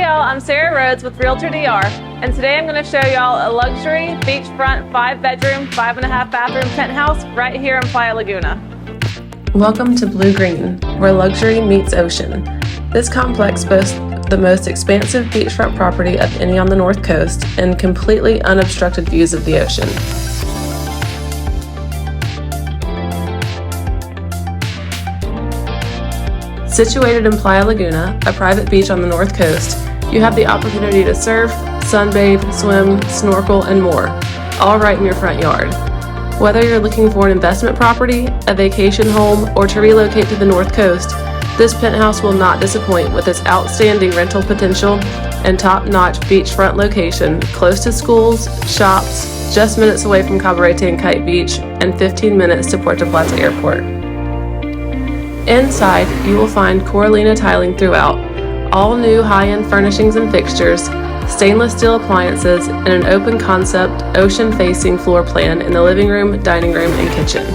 y'all, I'm Sarah Rhodes with RealtorDR, and today I'm going to show y'all a luxury beachfront 5-bedroom, 5.5 bathroom penthouse right here in Playa Laguna. Welcome to BlueGreen, where luxury meets ocean. This complex boasts the most expansive beachfront property of any on the North Coast and completely unobstructed views of the ocean. Situated in Playa Laguna, a private beach on the North Coast, you have the opportunity to surf, sunbathe, swim, snorkel, and more, all right in your front yard. Whether you're looking for an investment property, a vacation home, or to relocate to the North Coast, this penthouse will not disappoint with its outstanding rental potential and top-notch beachfront location close to schools, shops, just minutes away from Cabarete and Kite Beach, and 15 minutes to Puerto Plata Airport. Inside, you will find Coralina tiling throughout, all new high-end furnishings and fixtures, stainless steel appliances, and an open-concept, ocean-facing floor plan in the living room, dining room, and kitchen.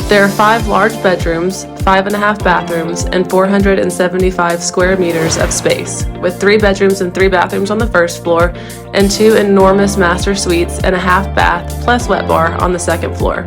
There are 5 large bedrooms, 5.5 bathrooms, and 475 square meters of space, with 3 bedrooms and 3 bathrooms on the first floor, and 2 enormous master suites and a half bath plus wet bar on the second floor.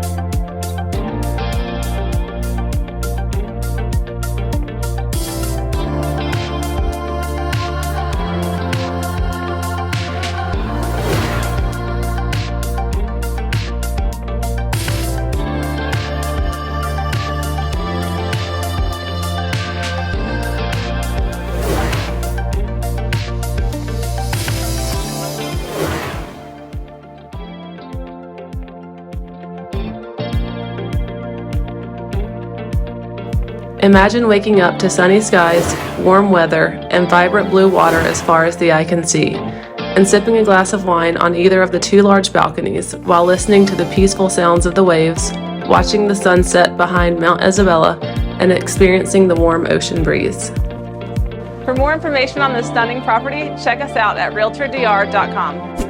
Imagine waking up to sunny skies, warm weather, and vibrant blue water as far as the eye can see, and sipping a glass of wine on either of the 2 large balconies while listening to the peaceful sounds of the waves, watching the sunset behind Mount Isabella, and experiencing the warm ocean breeze. For more information on this stunning property, check us out at RealtorDR.com.